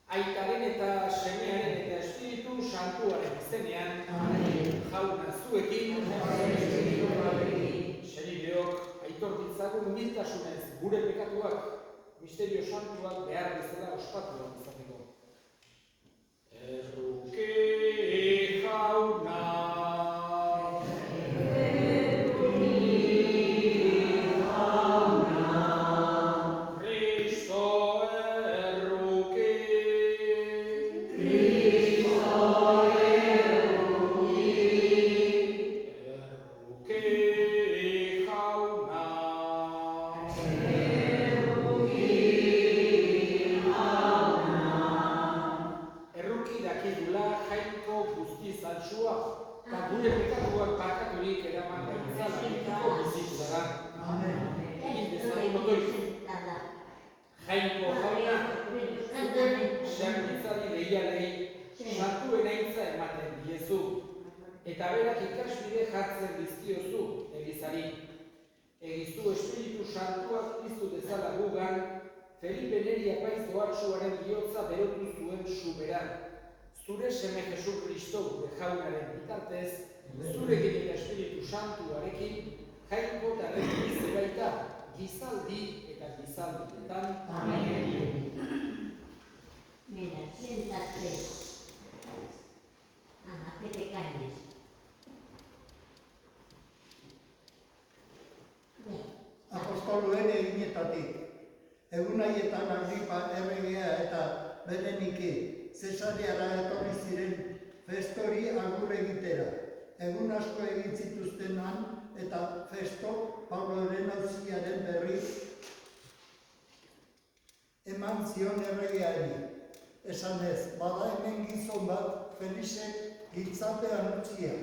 Aitaren eta Semearen eta Espiritu Santuaren izenean. Amen. Jauna zuekin. Senideok, aitor ditzagun humiltasunez gure pekatuak, misterio santuak behar bezala ospatu izateko. Erruke jauna. Jainko jauna, zuten xerbitzari lehialei santuen aintza ematen diezu, eta berak ikasbide jartzen dizkiozu Elizari. Egizu Espiritu Santuak piztu dezala gugan, Felipe Neri apaiz ohartsuaren bihotza berotu zuen suberan. Zure seme Jesu Kristo gure jaunaren bitartez, zurekin eta Espiritu Santuarekin, jainko eta regize baita, gizaldi eta gizaldietan. Amen. Mira, siéntate. Ana, que te calles. Apostoluen eginetatik. Egun haietan Agripa erregea eta Berenike Zesareara etorri ziren Festori agur egitera. Egun asko egin zituztenan eta Festo Pauloren auziaren berri eman zion erregeari. Esanez, bada hemen gizon bat Felixek giltzapean utzia.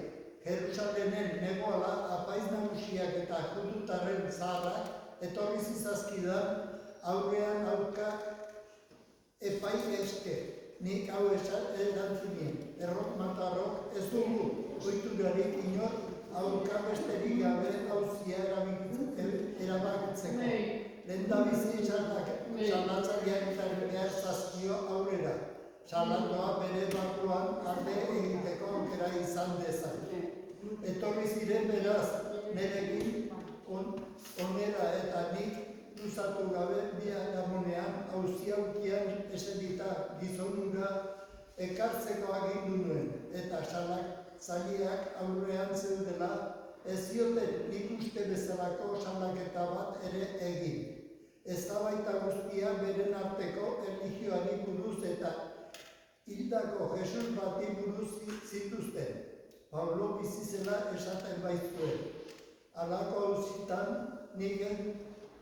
Jerusalenen negoala apaiz nagusiak eta judutarren zaharrak etorri zizazkidan aurrean aurka epai eske. Nik hau erantzunien. Errok matarrok ez dugu oiturarik inor aurka besterik gabe auzia erabakitzeko. Lehendabizi salatzaileak behar zazkio aurrera. Salandoa bere barruan alde egiteko aukera izan dezan. Etorri ziren beraz, nerekin onera eta nik luzatu gabe biharamunean auziaukian eserita gizonura ekartzeko agindu nuen, eta salatzaileak aurrean zeudela ez zioten nik uste bezalako salaketa bat ere egin. Eztabaida guztia beren arteko erlijioari buruz eta hildako Jesus bati buruz zituzten. Paulo bizi zela esaten baitzuen. Halako auzitan nigen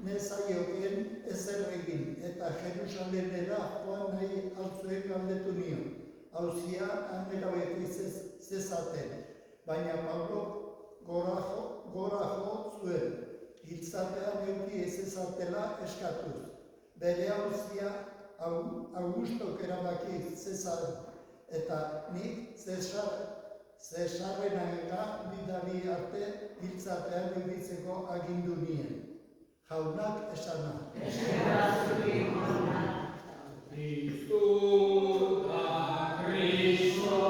nezaiokien ezer egin eta Jerusalenera joan nahi altzuek galdetu nion. Auzia hanera bekiz zezaten, baina Paulo gora jo zuen. Giltzapean euki ez ezatela eskatuz. Bere auzia Augustok erabaki zezaren, eta nik Zesarrenagera bidali arte giltzapean eukitzeko agindu nien. Jaunak esana. Eskerra zuri, jauna. Kristu da Kristo.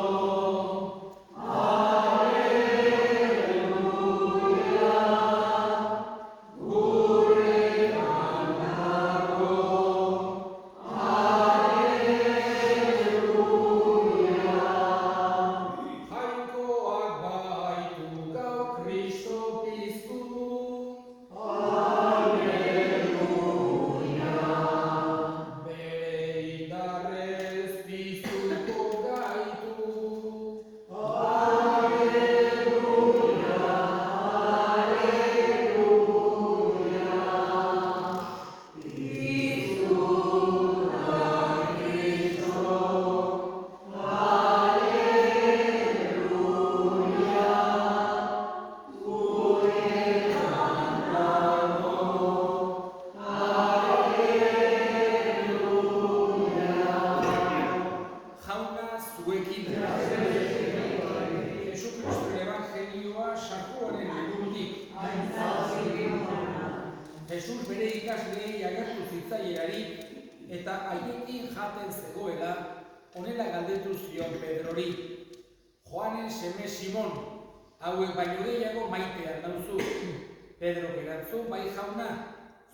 Jesus bere ikasleei agertu zitzaileari eta haiekin jaten zegoela, honela galdetu zion Pedrori. Joanen seme Simon, hauek baino gehiago maitean nauzu. Pedro erantzun, bai jauna,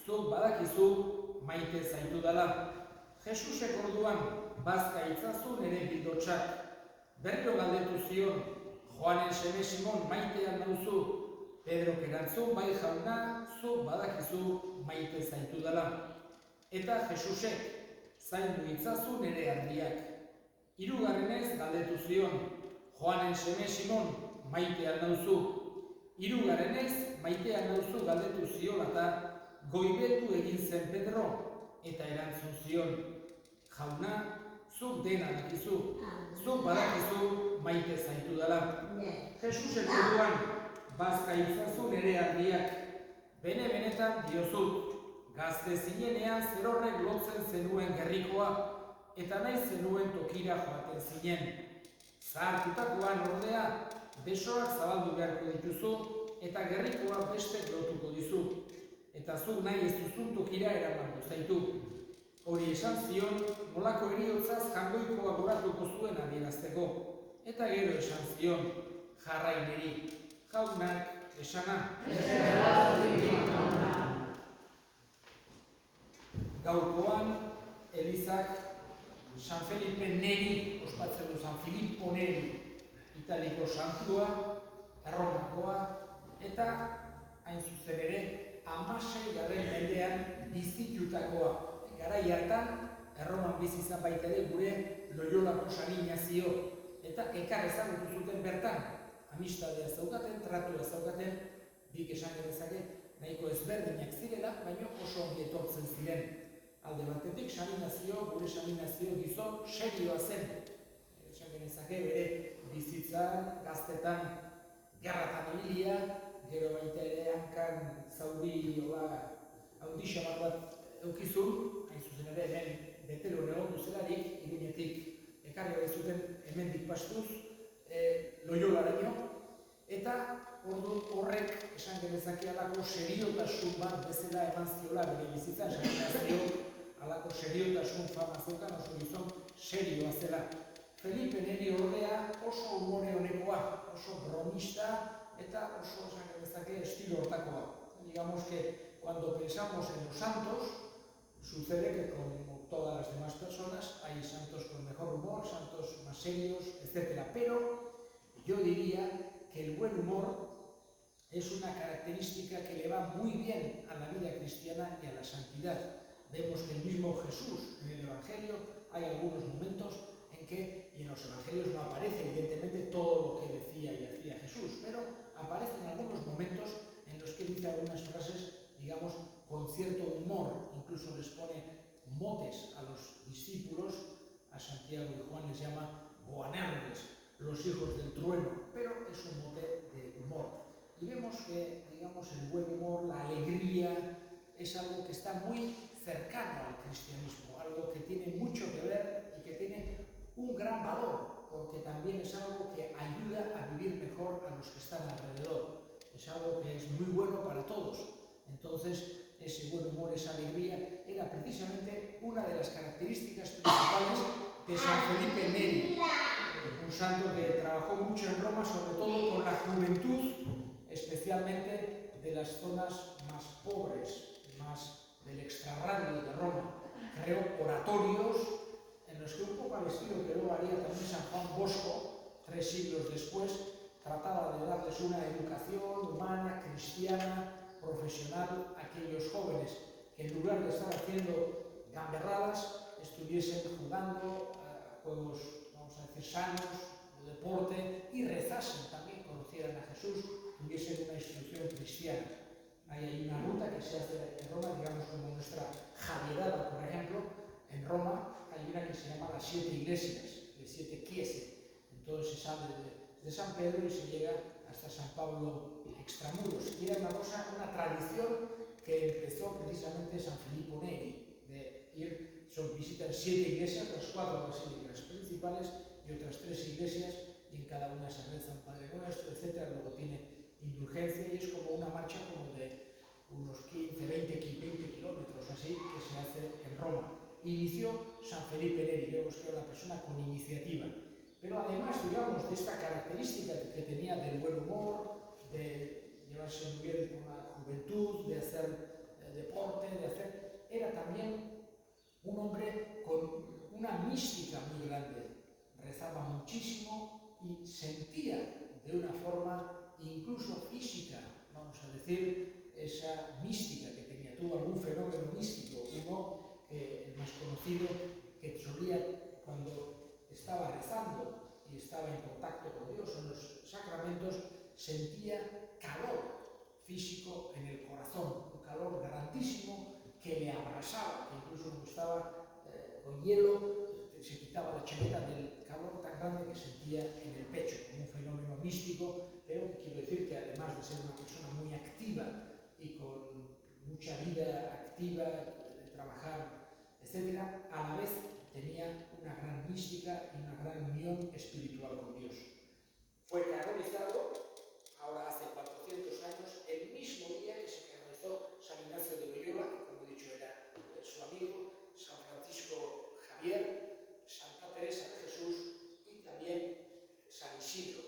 zuk badakizu maite zaitudala. Jesusek orduan, bazka itzazu nere bildotsak. Berriro galdetu zion, Joanen seme Simon maitean nauzu. Pedro erantzun, bai jauna, zuk badakizu maite zaitudala. Eta Jesusek, zaindu itzazu nere ardiak. Hirugarrenez galdetu zion, Joanen seme Simon maitean nauzu. Hirugarrenez maitean nauzu galdetu ziola eta goibetu egin zen Pedro eta erantzun zion, jauna, zuk dena dakizu, zuk badakizu maite zaitudala. Jesusen orduan, bazka itzazu nere ardiak, benetan diozut, gazte zinenean zerorrek lotzen zenuen gerrikoa, eta nahi zenuen tokira joaten zinen. Zahartutakoan ordea, besoak zabaldu beharko dituzu, eta gerrikoa beste lotuko dizu, eta zuk nahi ez duzun tokira eramango zaitu. Hori esan zion, nolako heriotzaz jangoikoa goratuko zuen adierazteko, eta gero esan zion, jarrai niri, jaunak esana. Gaurkoan, Elizak San Felipe Neri, ospatzen du San Filippo Neri, italiko santua, Erromakoa, eta hain zuzen ere, 16. mendean bizitutakoa. Garai hartan, Erroman bizi izan baita ere gure Loiolako San Ignazio, eta ekar ezagutu zuten bertan, amistadea zaukaten, tratua zaukaten, bik esan genezake, nahiko ezberdinak zirela, baina oso ongi etortzen ziren. Alde batetik, San Ignazio, gure San Ignazio gizon serioa zen. Esan genezake, bere bizitzan, gaztetan, gerratan ibilia, gero baita ere hankan zauri haundixamar bat eukizun, hain zuzen ere hemen betelo egon duzelarik, Iruñetik ekarri hori zuten hemendik pastuz, Loiolaraino, eta horrek esan genezake alako seriotasun bat bezala eman ziola bere bizitzan, San Ignazio alako seriotasun fama zeukan, oso gizon serioa zela. Felipe Neri ordea oso humore honekoa, oso bromista eta oso esan genezake estilo hortakoa. Digamos que cuando pensamos en los santos, sucede que como todas las demás personas hay santos con mejor humor, santos más serios, etc. Pero yo diría que el buen humor es una característica que le va muy bien a la vida cristiana y a la santidad. Vemos que el mismo Jesús en el Evangelio hay algunos momentos en que, y en los Evangelios no aparece evidentemente todo lo que decía y hacía Jesús, pero aparecen algunos momentos en los que dice algunas frases, digamos, con cierto humor, incluso les pone motes a los discípulos, a Santiago y Juan les llama Boanerges, los hijos del trueno, pero es un mote de humor. Y vemos que, digamos, el buen humor, la alegría, es algo que está muy cercano al cristianismo, algo que tiene mucho que ver y que tiene un gran valor, porque también es algo que ayuda a vivir mejor a los que están alrededor. Es algo que es muy bueno para todos. Entonces, ese buen humor, esa alegría, era precisamente una de las características principales de San Felipe Neri, un santo que trabajó mucho en Roma, sobre todo con la juventud, especialmente de las zonas más pobres, más del extrarradio de Roma. Creó oratorios en los que un poco al estilo que luego haría también San Juan Bosco, 3 siglos después, trataba de darles una educación humana, cristiana, profesional a aquellos jóvenes que en lugar de estar haciendo gamberradas estuviesen jugando a juegos, vamos a decir, sanos, de deporte, y rezasen también, conocieran a Jesús, tuviesen una instrucción cristiana. Hay una ruta que se hace en Roma, digamos como nuestra Javierada, por ejemplo. En Roma hay una que se llama las 7 iglesias, de 7 chiese. Entonces se sale de San Pedro y se llega hasta San Pablo Extramuros. Y era una tradición que empezó precisamente San Filippo Neri, de ir, visitan 7 iglesias, las 4 basílicas principales y otras 3 iglesias, y en cada una se reza un Padre Nuestro, etc. Luego tiene indulgencia y es como una marcha como de unos 15, 20 kilómetros así que se hace en Roma. inició San Felipe Neri. Vemos que era una persona con iniciativa. Pero además, digamos, de esta característica que tenía del buen humor, de llevarse muy bien con la juventud, de hacer deporte, era también un hombre con una mística muy grande. Rezaba muchísimo y sentía de una forma incluso física, vamos a decir, esa mística que tenía. Tuvo algún fenómeno místico, uno, el más conocido, que solía, cuando estaba rezando y estaba en contacto con Dios en los sacramentos, sentía calor físico en el corazón, un calor grandísimo que le abrasaba, que incluso cuando estaba con hielo, se quitaba la chaqueta del calor tan grande que sentía en el pecho, como un fenómeno místico, pero quiero decir que además de ser una persona muy activa y con mucha vida activa, de trabajar, etc., a la vez tenía una gran mística y una gran unión espiritual con Dios. Fue canonizado, ahora hace 400 años, el mismo día que se canonizó San Ignacio de Loyola, que como he dicho era su amigo, San Francisco Javier, Santa Teresa de Jesús y también San Isidro,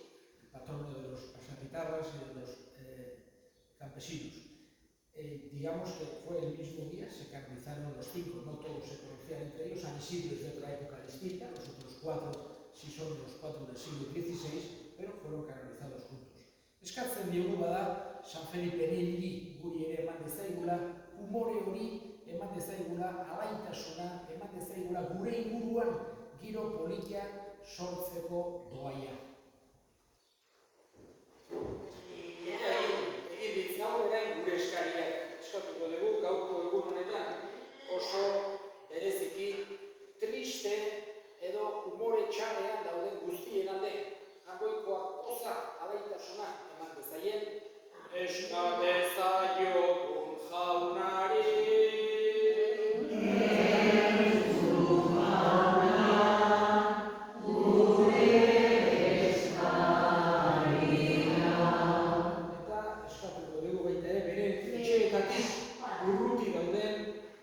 patrono de los pasarritarras y de los campesinos. Digamos que fue el mismo día, se canonizaron los 5, no todos se conocían entre ellos. San Isidro es de otra época distinta, los otros 4 sí son los 4 del siglo XVI, pero fueron canonizados juntos. Eskatzen diogu bada San Felipe Neri guri ere eman dezaigula, umore hori eman dezaigula, alaitasuna eman dezaigula, gure inguruan giro politia sortzeko doaia. Egin ditz gaur orain gure eskariak eskatuko dugu gaurko egun honetan, oso bereziki triste edo umore txarrean dauden guztien alde, Jangoikoak poza alaitasuna eman dezaien, eska dezaiogun jaunari. Urruti dauden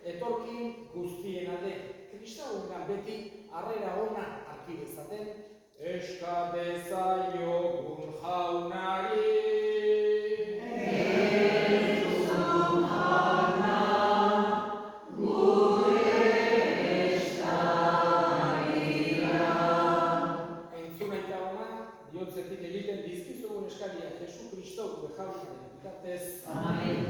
etorkin guztien alde. Kristauengan beti harrera ona harki dezaten, eska dezaiogun jaunari. Jesum jauna, gure eskarira. Entzun aita ona, bihotzetik egiten dizkizugun eskaria Jesu Kristo gure jaunaren bitartez. Amen.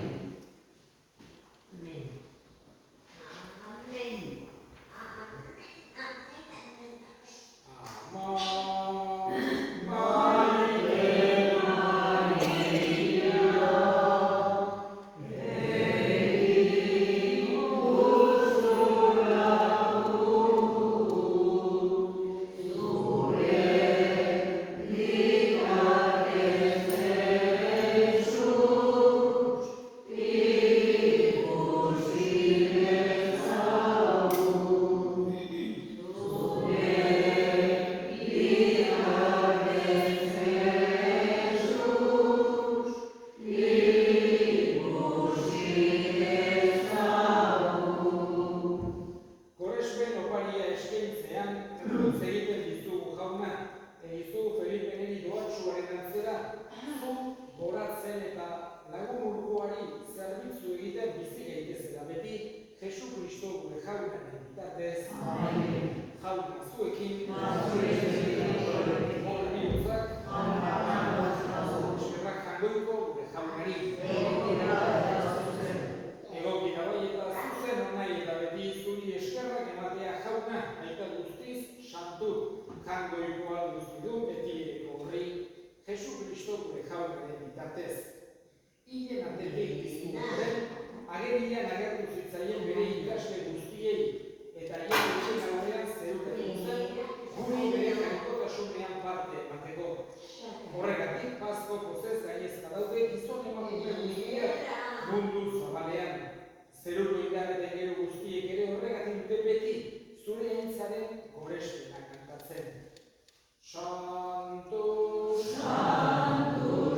Santo, Santo,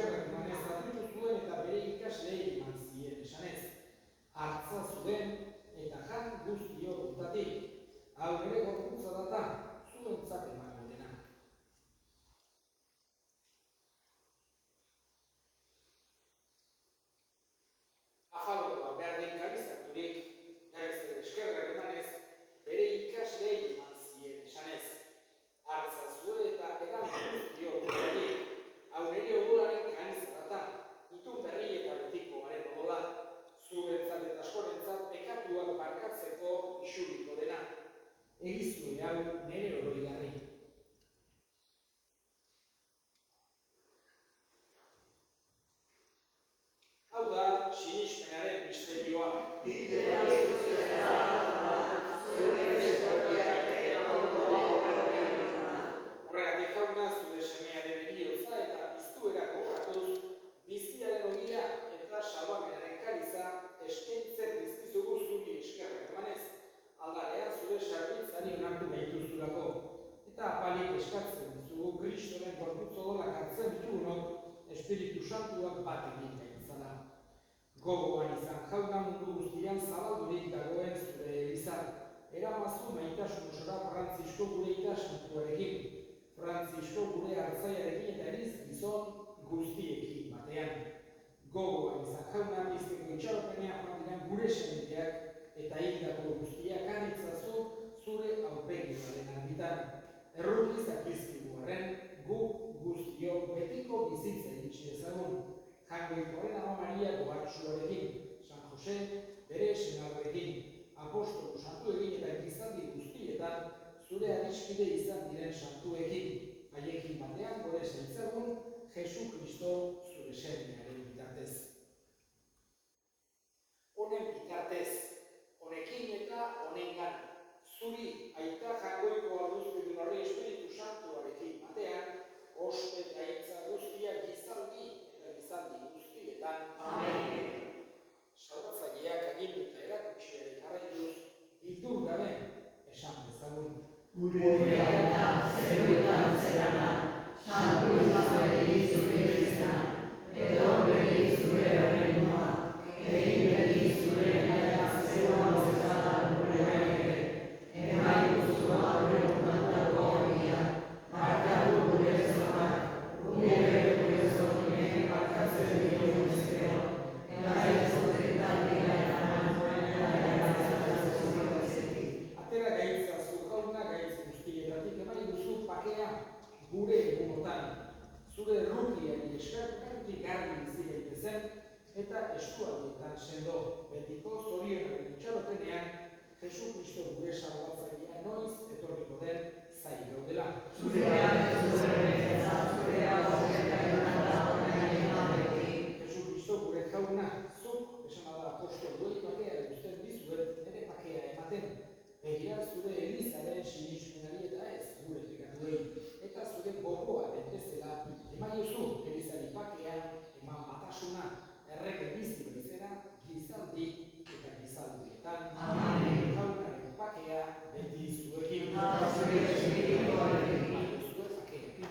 eskerrak emanez hartu zuen eta bere ikasleei eman zien esanez. Hartza zuen eta jan guztiok gutatik. Hau nire gorputza data, zuentzat emango dena. Afaloa behar den kalizaturik, eskerrak emanez, bere ikasleei eman zien esanez. Hartza zuen eta edan guztiok gutatik. Hau nire odolaren kalizat data, itun berri eta betiko garen odola. Zuentzat eta askorentzat pekatuak barkatzeko isuriko dena. Egizue hau nire oroigarri. Hau da, sinismenaren misterioa. Horregatik jauna zure semearen heriotza eta piztuera gogorratuz, biziaren ogia eta salbamenaren kariza eskaintzen dizkizugu zuri eskerrak emanez, aldarean zure sarbitzari onartu behituzulako. Eta apalik eskatzen dizugu Kristoren gorputz odolak hartzen ditugunok Espiritu Santuak bat egin gaitzala. Gogoan izan jauna mundu guztian zabaldurik dagoen zure elizar. Eramazu maitasun osora Frantzisko gure ikasantuarekin, Frantzisko gure hartzaiarekin eta eriz gizon guztiekin batean. Gogoan izan jauna bizteko itxaropenean joan diren gure sementeak eta hildako guztiak aditzazu zure aurpegiraren argitan. Errukiz akizkigu arren, guk guztiok betiko bizitza itxi ezagun. Jainkoikoaren Ama Maria gobatsuarekin, San Jose bere senarrekin, apostolu santuekin eta gizaldi guztietan zure adiskide izan diren santuekin, haiekin batean gure zaitzagun Jesu Kristo zure semearen bitartez. Honen bitartez, honekin eta honengan, zuri aita jainkoiko alduzpidun horri Espiritu Santuarekin batean, ospe gaitza guztiak gizaldi eta gizaldi guztietan. Amen. Salbatzaileak agindu eta erakutsiari jarraituz, itur gabe esan dezagun. Gure eta zeruetan zerana, santu izateri zure izan, edo beri zure horrenua, egin beri zure nahiak zeruan bezala gure baire, emaikuzu aurre untatuko horria, markatu gure zonak, gure zonek markatzen ditugu ezkero, eta ez zotetan dira eraman, Atera gaitza zu jauna gaitz guztietatik emai duzu pakea gure egunotan. Zure errukiari eskartutik garbi bizi gaitezen eta eskualdietan sendo betiko zorionaren itxarotenean Jesu Kristo gure salbatzailea noiz etorriko den zain gaudela. Jesu Kristo gure jauna, zuk esan da apostol duei pakea ikusten dizuet ere pakea ematen. Begira zure elizaren sinismenari eta ez gure pekatuei. Eta zure gogoa bezala emaiozu elizari pakea, eman batasuna, errege bizi bezera, gizaldi eta gizaldietan. Amen. Jaunaren pakea beti zuekin. Zure pakea.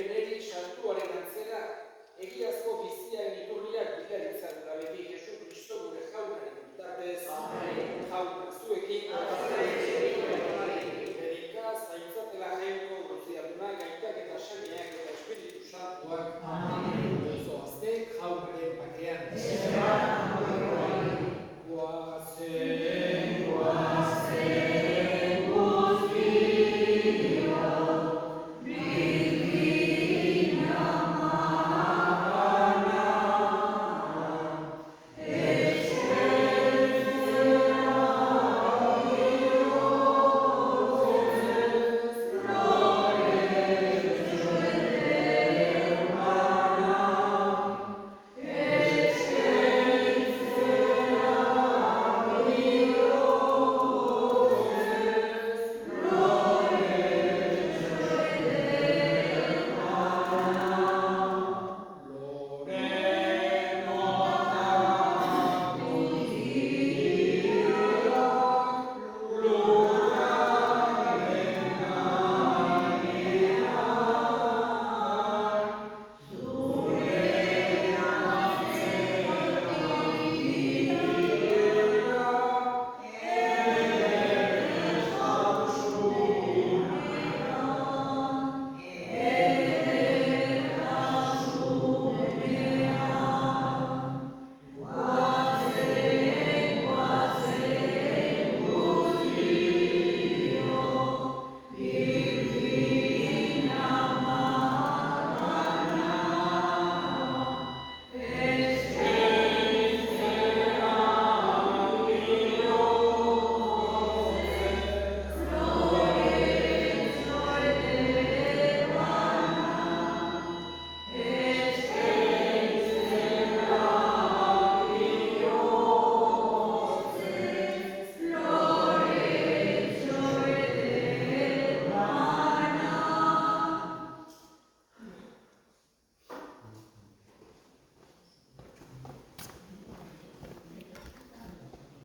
Benedik santuaren antzera, egiazko biziaren iturriak bidalitza gura beti Jesu Kristo gure jaunaren bitartez. Amen.